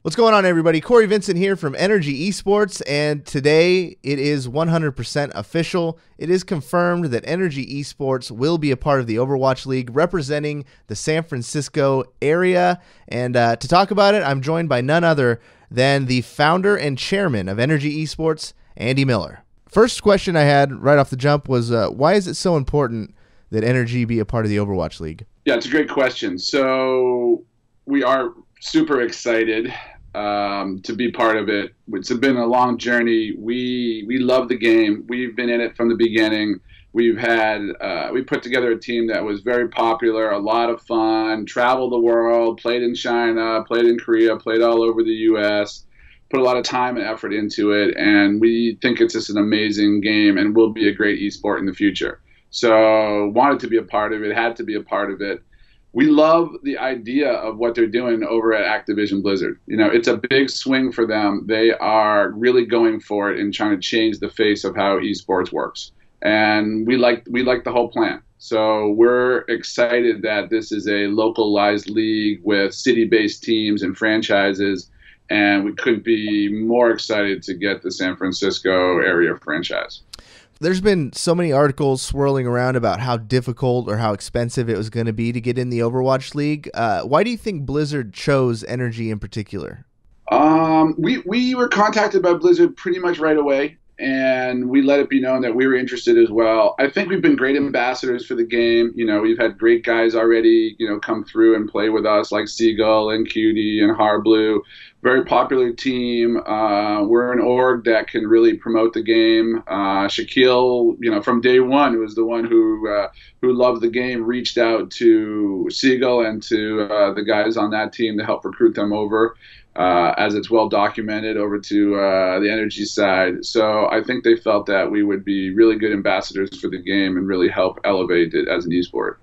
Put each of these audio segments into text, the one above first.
What's going on, everybody? Corey Vincent here from NRG Esports, and today it is 100% official. It is confirmed that NRG Esports will be a part of the Overwatch League representing the San Francisco area. And to talk about it, I'm joined by none other than the founder and chairman of NRG Esports, Andy Miller. First question I had right off the jump was, why is it so important that NRG be a part of the Overwatch League? Yeah, it's a great question. So we are super excited to be part of it. It's been a long journey. We love the game. We've been in it from the beginning. We put together a team that was very popular, a lot of fun, traveled the world, played in China, played in Korea, played all over the U.S., put a lot of time and effort into it, and we think it's just an amazing game and will be a great esport in the future. So wanted to be a part of it, had to be a part of it. We love the idea of what they're doing over at Activision Blizzard. You know, it's a big swing for them. They are really going for it and trying to change the face of how esports works. And we like the whole plan. So we're excited that this is a localized league with city-based teams and franchises, and we couldn't be more excited to get the San Francisco area franchise. There's been so many articles swirling around about how difficult or how expensive it was going to be to get in the Overwatch League. Why do you think Blizzard chose NRG in particular? We were contacted by Blizzard pretty much right away, and we let it be known that we were interested as well. I think we've been great ambassadors for the game. You know, we've had great guys already, you know, come through and play with us, like Seagull and Cutie and Harblue. Very popular team. We're an org that can really promote the game. Shaquille, you know, from day one, was the one who loved the game, reached out to Seagull and to the guys on that team to help recruit them over, as it's well documented, over to the NRG side. So I think they felt that we would be really good ambassadors for the game and really help elevate it as an esport.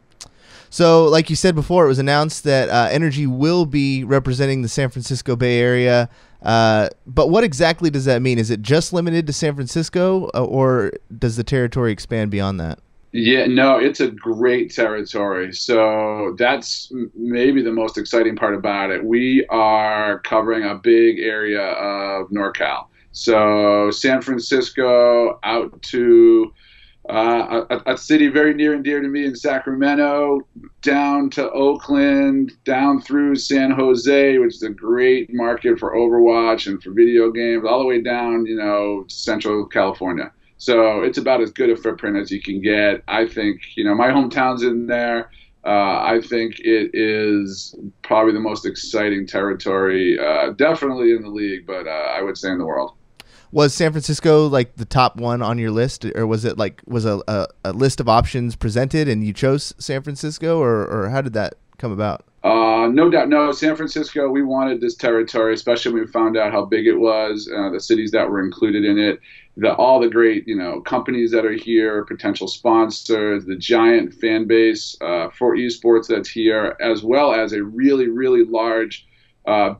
So, like you said before, it was announced that NRG will be representing the San Francisco Bay Area. But what exactly does that mean? Is it just limited to San Francisco, or does the territory expand beyond that? Yeah, no, it's a great territory. So that's maybe the most exciting part about it. We are covering a big area of NorCal. So San Francisco out to a city very near and dear to me in Sacramento, down to Oakland, down through San Jose, which is a great market for Overwatch and for video games, all the way down, you know, to Central California. So it's about as good a footprint as you can get. I think, you know, my hometown's in there. I think it is probably the most exciting territory, definitely in the league, but I would say in the world. Was San Francisco like the top one on your list, or was it like a list of options presented and you chose San Francisco, or how did that come about? No doubt. No, San Francisco, we wanted this territory, especially when we found out how big it was, the cities that were included in it, all the great, you know, companies that are here, potential sponsors, the giant fan base for esports that's here, as well as a really, really large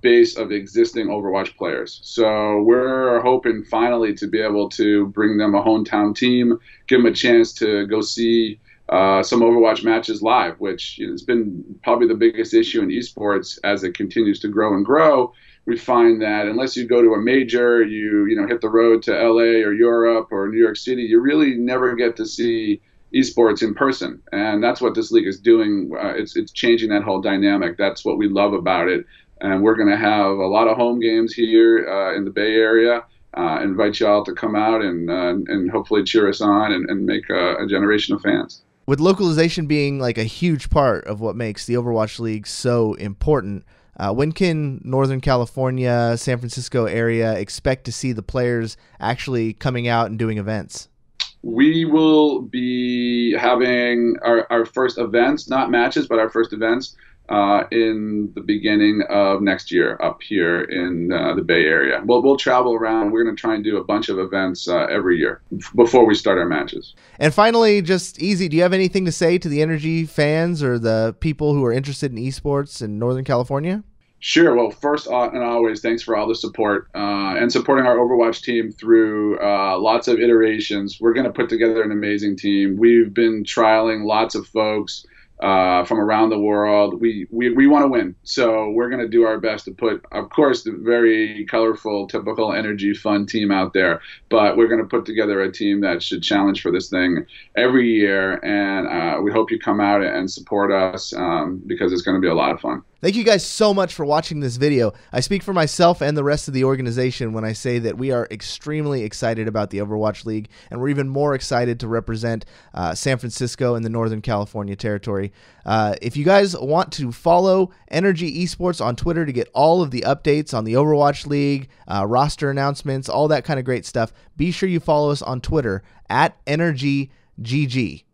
base of existing Overwatch players. So we're hoping finally to be able to bring them a hometown team, give them a chance to go see some Overwatch matches live, which, you know, has been probably the biggest issue in esports as it continues to grow and grow. We find that unless you go to a major, you know, hit the road to LA or Europe or New York City, you really never get to see esports in person. And that's what this league is doing. It's changing that whole dynamic. That's what we love about it. And we're going to have a lot of home games here in the Bay Area. Invite you all to come out and hopefully cheer us on and make a generation of fans. With localization being like a huge part of what makes the Overwatch League so important, when can Northern California, San Francisco area expect to see the players actually coming out and doing events? We will be having our first events, not matches, but our first events in the beginning of next year up here in the Bay Area. We'll travel around. We're going to try and do a bunch of events every year before we start our matches. And finally, just easy, do you have anything to say to the NRG fans or the people who are interested in esports in Northern California? Sure. Well, first and always, thanks for all the support and supporting our Overwatch team through lots of iterations. We're going to put together an amazing team. We've been trialing lots of folks. from around the world. We want to win, so we're going to do our best to put, of course, the very colorful, typical NRG fun team out there, but we're going to put together a team that should challenge for this thing every year, and we hope you come out and support us because it's going to be a lot of fun. Thank you guys so much for watching this video. I speak for myself and the rest of the organization when I say that we are extremely excited about the Overwatch League, and we're even more excited to represent San Francisco and the Northern California territory. If you guys want to follow NRG Esports on Twitter to get all of the updates on the Overwatch League, roster announcements, all that kind of great stuff, be sure you follow us on Twitter at NRGGG.